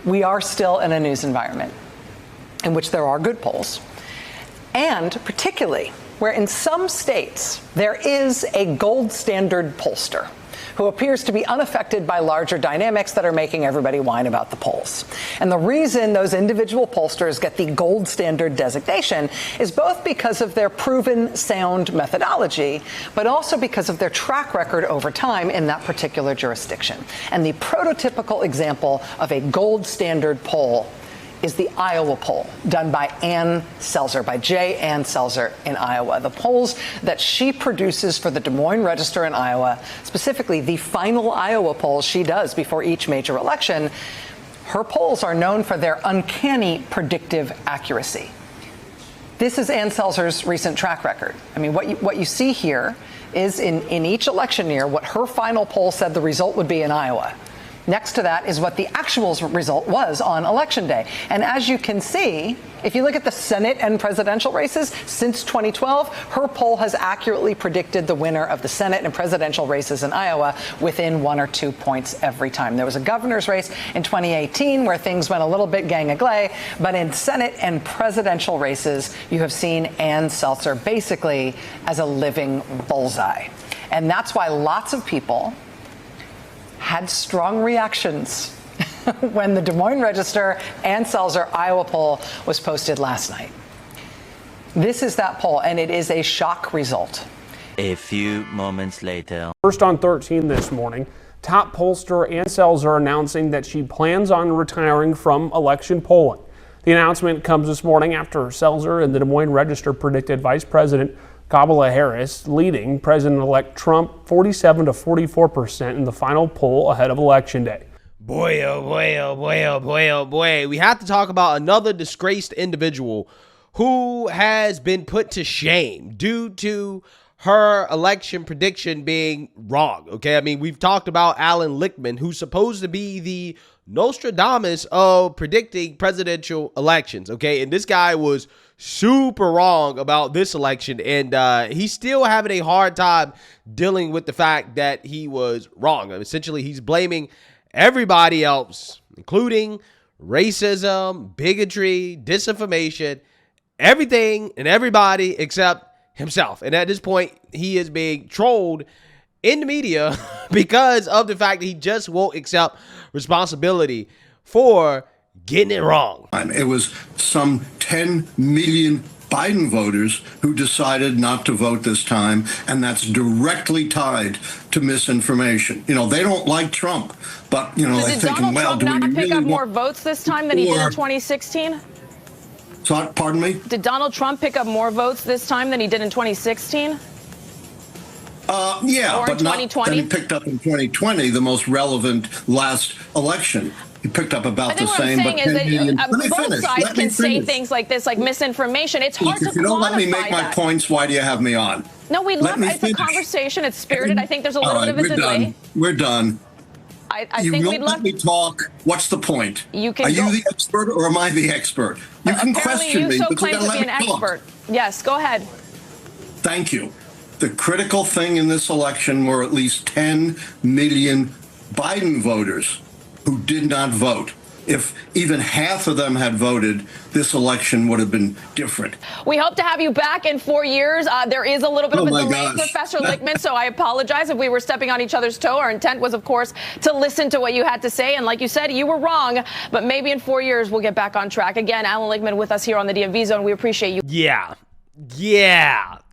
we are still in a news environment in which there are good polls, and particularly where in some states there is a gold standard pollster who appears to be unaffected by larger dynamics that are making everybody whine about the polls. And the reason those individual pollsters get the gold standard designation is both because of their proven sound methodology, but also because of their track record over time in that particular jurisdiction. And the prototypical example of a gold standard poll is the Iowa poll done by Selzer, by Ann Selzer in Iowa. The polls that she produces for the Des Moines Register in Iowa, specifically the final Iowa polls she does before each major election, her polls are known for their uncanny predictive accuracy. This is Ann Selzer's recent track record. I mean, what you see here is in each election year, what her final poll said the result would be in Iowa. Next to that is what the actual result was on Election Day. And as you can see, if you look at the Senate and presidential races since 2012, her poll has accurately predicted the winner of the Senate and presidential races in Iowa within 1 or 2 points every time. There was a governor's race in 2018 where things went a little bit gang-a-glay, but in Senate and presidential races, you have seen Ann Selzer basically as a living bullseye. And that's why lots of people had strong reactions when the Des Moines Register Ann Selzer Iowa poll was posted last night. This is that poll, and it is a shock result. A few moments later. First on 13 this morning, top pollster Ann Selzer announcing that she plans on retiring from election polling. The announcement comes this morning after Selzer and the Des Moines Register predicted Vice President Kamala Harris leading President-elect Trump 47 to 44% in the final poll ahead of Election Day. Boy, oh boy, oh boy, oh boy, oh boy. We have to talk about another disgraced individual who has been put to shame due to her election prediction being wrong. Okay, I mean, we've talked about Alan Lichtman, who's supposed to be the Nostradamus of predicting presidential elections. Okay, and this guy was super wrong about this election, and he's still having a hard time dealing with the fact that he was wrong. Essentially, he's blaming everybody else, including racism, bigotry, disinformation, everything and everybody except himself. And at this point, he is being trolled in the media because of the fact that he just won't accept responsibility for getting it wrong. It was some 10 million Biden voters who decided not to vote this time, and that's directly tied to misinformation. You know, they don't like Trump, but, you know, they're thinking, well, do we really want... Did Donald Trump not pick up more votes this time than he did in 2016? So, pardon me? Did Donald Trump pick up more votes this time than he did in 2016? Yeah, or but not than he picked up in 2020, the most relevant last election. He picked up about the same, but 10 million. Both sides can say things like this, like misinformation. It's hard to quantify that. If you don't let me make my points, why do you have me on? No, we love it. It's a conversation. It's spirited. I think there's a little bit of a delay. We're done. I think we'd love... let me talk. What's the point? You can Are you the expert or am I the expert? You can question me, but you gotta let me talk. Yes, go ahead. Thank you. The critical thing in this election were at least 10 million Biden voters who did not vote. If even half of them had voted, this election would have been different. We hope to have you back in 4 years. There is a little bit of a delay, Professor Lichtman, so I apologize if we were stepping on each other's toe. Our intent was, of course, to listen to what you had to say. And like you said, you were wrong, but maybe in 4 years we'll get back on track. Again, Alan Lichtman with us here on the DMV Zone. We appreciate you. Yeah.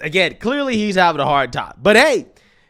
Again, clearly he's having a hard time. But hey,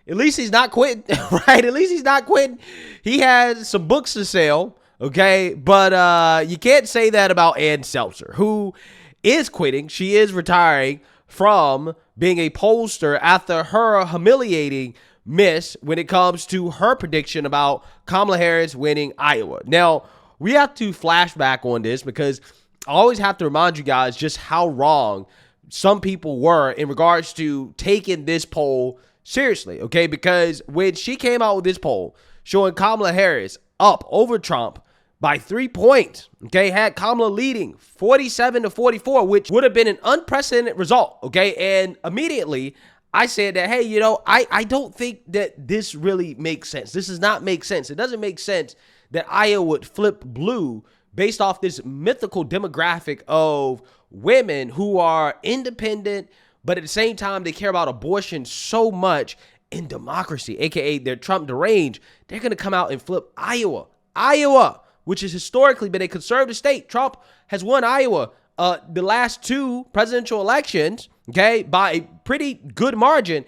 at least he's not quitting, right? At least he's not quitting. He has some books to sell, okay? But you can't say that about Ann Selzer, who is quitting. She is retiring from being a pollster after her humiliating miss when it comes to her prediction about Kamala Harris winning Iowa. Now, we have to flash back on this because I always have to remind you guys just how wrong some people were in regards to taking this poll seriously, okay? Because when she came out with this poll showing Kamala Harris up over Trump by 3 points, okay, had Kamala leading 47 to 44, which would have been an unprecedented result, okay? And immediately I said that, hey, you know, I don't think that this really makes sense. This does not make sense. It doesn't make sense that Iowa would flip blue based off this mythical demographic of women who are independent, but at the same time, they care about abortion so much in democracy, aka they're Trump deranged. They're going to come out and flip Iowa, which has historically been a conservative state. Trump has won Iowa the last 2 presidential elections, okay, by a pretty good margin.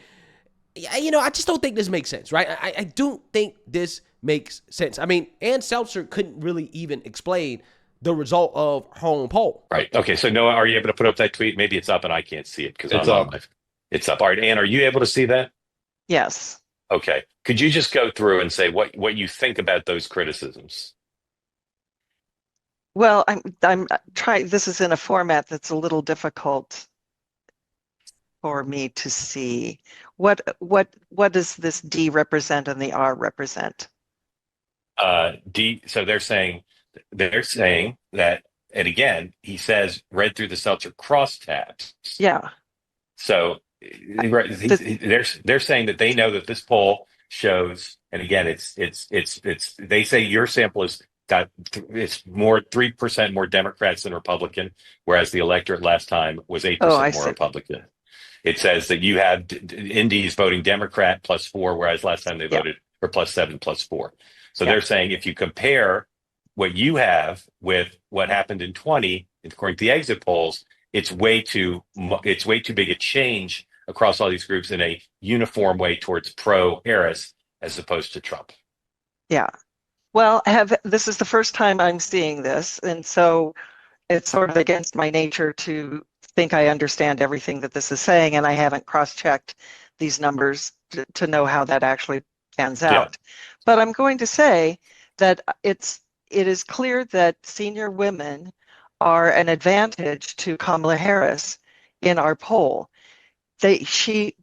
You know, I just don't think this makes sense, right? I don't think this makes sense. I mean, Ann Selzer couldn't really even explain the result of her own poll. Right. Okay. So Noah, are you able to put up that tweet? Maybe it's up and I can't see it because It's up. It's up. All right. Ann, are you able to see that? Yes. Okay. Could you just go through and say what you think about those criticisms? Well, I'm trying. This is in a format that's a little difficult for me to see. What does this D represent and the R represent? D. So they're saying that, and again, he says read through the Seltzer crosstabs. Yeah. So they're saying that they know that this poll shows, and again, it's they say your sample is got it's more 3% more Democrats than Republican, whereas the electorate last time was 8% more Republican. It says that you have Indies voting Democrat +4, whereas last time they voted for +7 +4. So they're saying if you compare what you have with what happened in 20, according to the exit polls, it's way too big a change across all these groups in a uniform way towards pro-Harris as opposed to Trump. Yeah. Well, this is the first time I'm seeing this, and so it's sort of against my nature to think I understand everything that this is saying, and I haven't cross-checked these numbers to know how that actually pans out. But I'm going to say that it is clear that senior women are an advantage to Kamala Harris in our poll.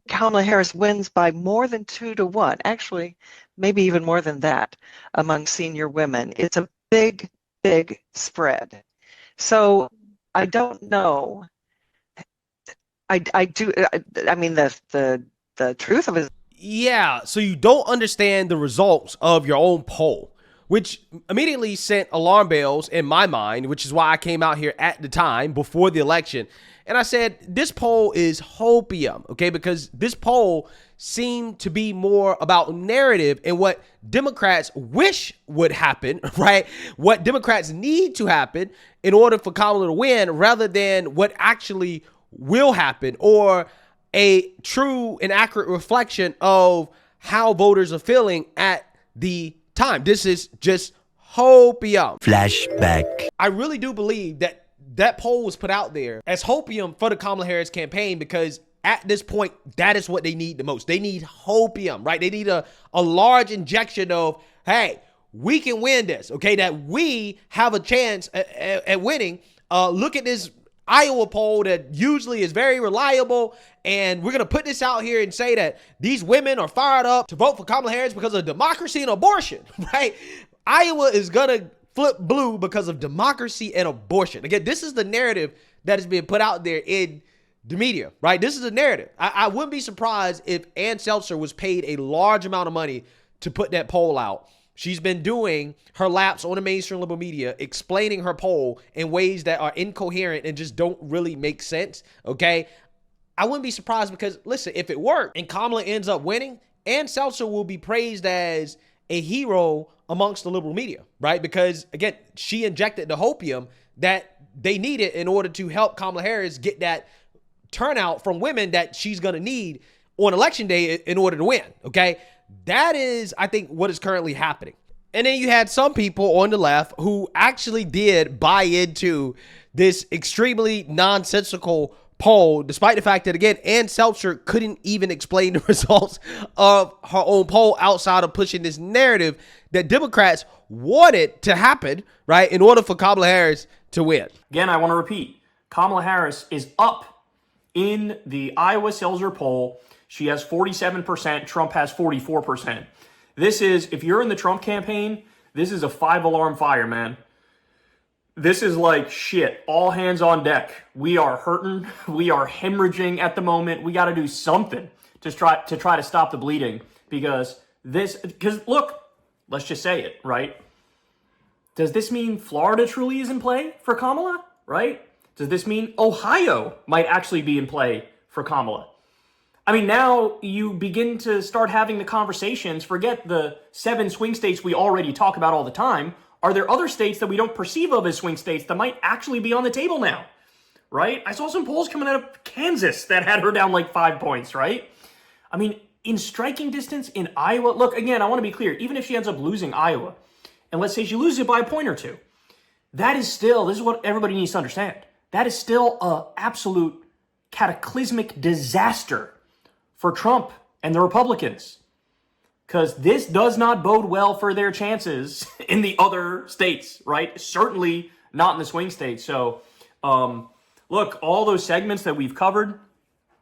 Kamala Harris wins by more than 2 to 1, actually, maybe even more than that among senior women. It's a big, big spread. So I don't know. I mean, the truth of it is. Yeah, so you don't understand the results of your own poll, which immediately sent alarm bells in my mind, which is why I came out here at the time before the election. And I said, this poll is hopium, okay? Because this poll seemed to be more about narrative and what Democrats wish would happen, right? What Democrats need to happen in order for Kamala to win rather than what actually will happen or a true and accurate reflection of how voters are feeling at the time. This is just hopium. Flashback. I really do believe that poll was put out there as hopium for the Kamala Harris campaign because at this point, that is what they need the most. They need hopium, right? They need a large injection of, hey, we can win this, okay? That we have a chance at winning. Look at this Iowa poll that usually is very reliable, and we're going to put this out here and say that these women are fired up to vote for Kamala Harris because of democracy and abortion, right? Iowa is going to flip blue because of democracy and abortion. Again, this is the narrative that is being put out there in the media, right? This is the narrative. I wouldn't be surprised if Ann Selzer was paid a large amount of money to put that poll out. She's been doing her laps on the mainstream liberal media, explaining her poll in ways that are incoherent and just don't really make sense, okay? I wouldn't be surprised because, listen, if it worked and Kamala ends up winning, Ann Selzer will be praised as a hero amongst the liberal media, right? Because, again, she injected the hopium that they needed in order to help Kamala Harris get that turnout from women that she's going to need on election day in order to win, okay? That is, I think, what is currently happening. And then you had some people on the left who actually did buy into this extremely nonsensical poll, despite the fact that, again, Ann Selzer couldn't even explain the results of her own poll outside of pushing this narrative that Democrats wanted to happen, right, in order for Kamala Harris to win. Again, I want to repeat, Kamala Harris is up in the Iowa Selzer poll. She has 47%. Trump has 44%. This is, if you're in the Trump campaign, this is a 5-alarm fire, man. This is like shit. All hands on deck. We are hurting. We are hemorrhaging at the moment. We got to do something to try to stop the bleeding because look, let's just say it, right? Does this mean Florida truly is in play for Kamala, right? Does this mean Ohio might actually be in play for Kamala? I mean, now you begin to start having the conversations, forget the 7 swing states we already talk about all the time. Are there other states that we don't perceive of as swing states that might actually be on the table now, right? I saw some polls coming out of Kansas that had her down like 5 points, right? I mean, in striking distance in Iowa, look, again, I want to be clear, even if she ends up losing Iowa, and let's say she loses it by a point or two, that is still, this is what everybody needs to understand, that is still an absolute cataclysmic disaster for Trump and the Republicans. Because this does not bode well for their chances in the other states, right? Certainly not in the swing states. So, look, all those segments that we've covered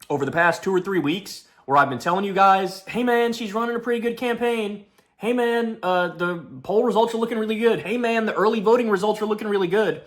over the past 2 or 3 weeks where I've been telling you guys, hey man, she's running a pretty good campaign. Hey man, the poll results are looking really good. Hey man, the early voting results are looking really good.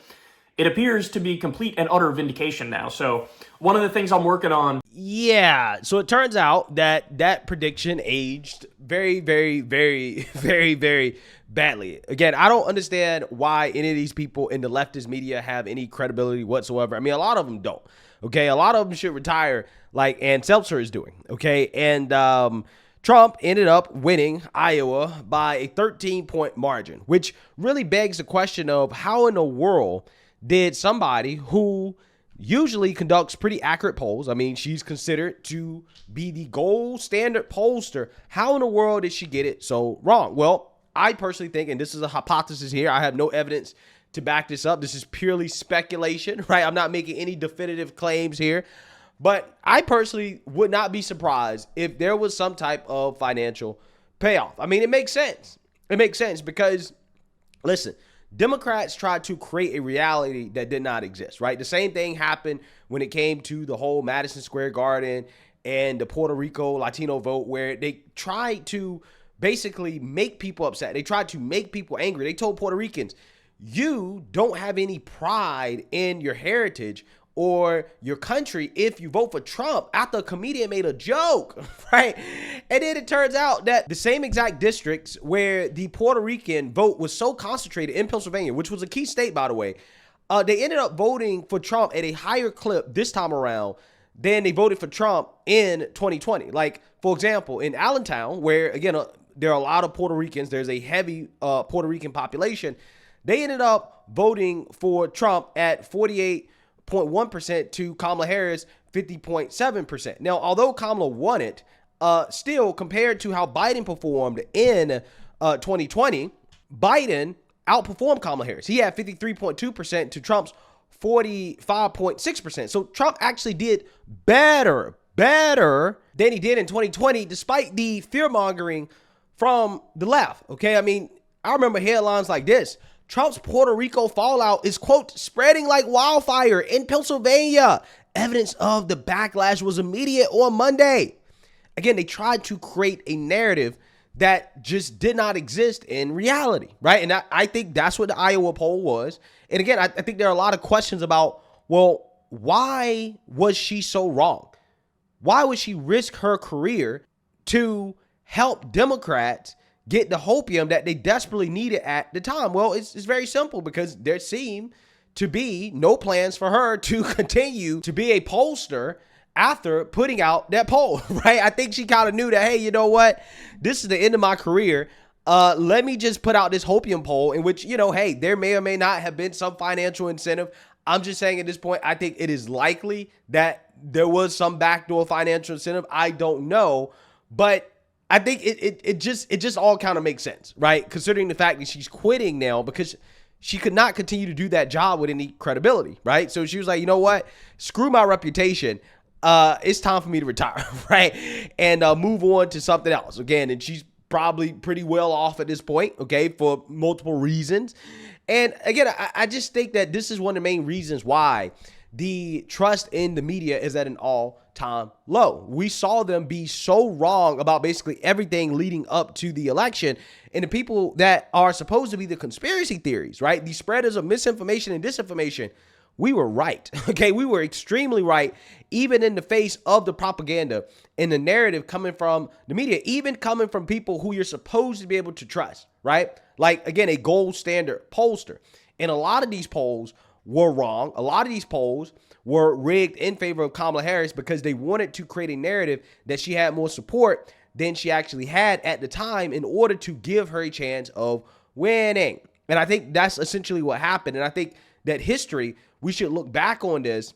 It appears to be complete and utter vindication now. So one of the things I'm working on. Yeah. So it turns out that that prediction aged very, very, very, very, very badly. Again, I don't understand why any of these people in the leftist media have any credibility whatsoever. I mean, a lot of them don't. Okay. A lot of them should retire like Selzer is doing. Okay. And Trump ended up winning Iowa by a 13-point margin, which really begs the question of how in the world did somebody who usually conducts pretty accurate polls, I mean, she's considered to be the gold standard pollster, how in the world did she get it so wrong? Well, I personally think, and this is a hypothesis here, I have no evidence to back this up. This is purely speculation, right? I'm not making any definitive claims here, but I personally would not be surprised if there was some type of financial payoff. I mean, it makes sense. It makes sense because, listen, Democrats tried to create a reality that did not exist, right? The same thing happened when it came to the whole Madison Square Garden and the Puerto Rico Latino vote, where they tried to basically make people upset. They tried to make people angry. They told Puerto Ricans, you don't have any pride in your heritage or your country if you vote for Trump, after a comedian made a joke, right? And then it turns out that the same exact districts where the Puerto Rican vote was so concentrated in Pennsylvania, which was a key state, by the way, they ended up voting for Trump at a higher clip this time around than they voted for Trump in 2020. Like, for example, in Allentown, where, again, there are a lot of Puerto Ricans, there's a heavy Puerto Rican population, they ended up voting for Trump at 48.1% to Kamala Harris 50.7%. Now, although Kamala won it, still compared to how Biden performed in 2020, Biden outperformed Kamala Harris. He had 53.2% to Trump's 45.6%. So Trump actually did better than he did in 2020, despite the fear mongering from the left. Okay, I mean, I remember headlines like this: Trump's Puerto Rico fallout is, quote, spreading like wildfire in Pennsylvania. Evidence of the backlash was immediate on Monday. Again, they tried to create a narrative that just did not exist in reality, right? And I think that's what the Iowa poll was. And again, I think there are a lot of questions about, well, why was she so wrong? Why would she risk her career to help Democrats get the hopium that they desperately needed at the time? Well, it's very simple, because there seemed to be no plans for her to continue to be a pollster after putting out that poll, right? I think she kind of knew that, hey, you know what? This is the end of my career. Let me just put out this hopium poll in which, you know, hey, there may or may not have been some financial incentive. I'm just saying at this point, I think it is likely that there was some backdoor financial incentive. I don't know, but I think it just all kind of makes sense, right? Considering the fact that she's quitting now because she could not continue to do that job with any credibility, right? So she was like, you know what? Screw my reputation. It's time for me to retire, right? And move on to something else. Again, and she's probably pretty well off at this point, okay, for multiple reasons. And again, I just think that this is one of the main reasons why the trust in the media is at an all-time low. We saw them be so wrong about basically everything leading up to the election. And the people that are supposed to be the conspiracy theories, right? The spreaders of misinformation and disinformation, we were right. Okay, we were extremely right, even in the face of the propaganda and the narrative coming from the media, even coming from people who you're supposed to be able to trust, right? Like, again, a gold standard pollster. And a lot of these polls were wrong. A lot of these polls were rigged in favor of Kamala Harris because they wanted to create a narrative that she had more support than she actually had at the time in order to give her a chance of winning. And I think that's essentially what happened. And I think that history, we should look back on this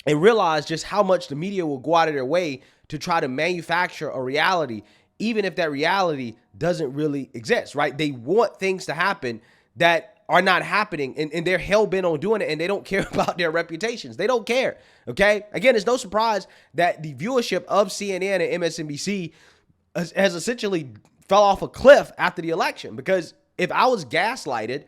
and realize just how much the media will go out of their way to try to manufacture a reality, even if that reality doesn't really exist, right? They want things to happen that are not happening, and they're hell-bent on doing it, and they don't care about their reputations. They don't care, okay? Again, it's no surprise that the viewership of CNN and MSNBC has essentially fell off a cliff after the election, because if I was gaslighted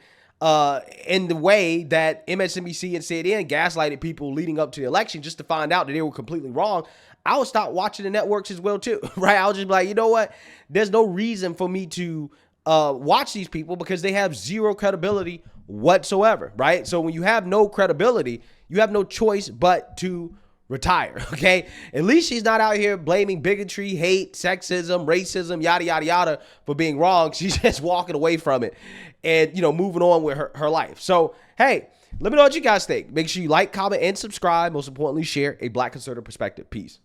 in the way that MSNBC and CNN gaslighted people leading up to the election just to find out that they were completely wrong, I would stop watching the networks as well too, right? I would just be like, you know what? There's no reason for me to watch these people because they have zero credibility whatsoever, right? So when you have no credibility, you have no choice but to retire, okay? At least she's not out here blaming bigotry, hate, sexism, racism, yada, yada, yada for being wrong. She's just walking away from it and, moving on with her life. So, hey, let me know what you guys think. Make sure you like, comment, and subscribe. Most importantly, share a Black conservative perspective. Peace.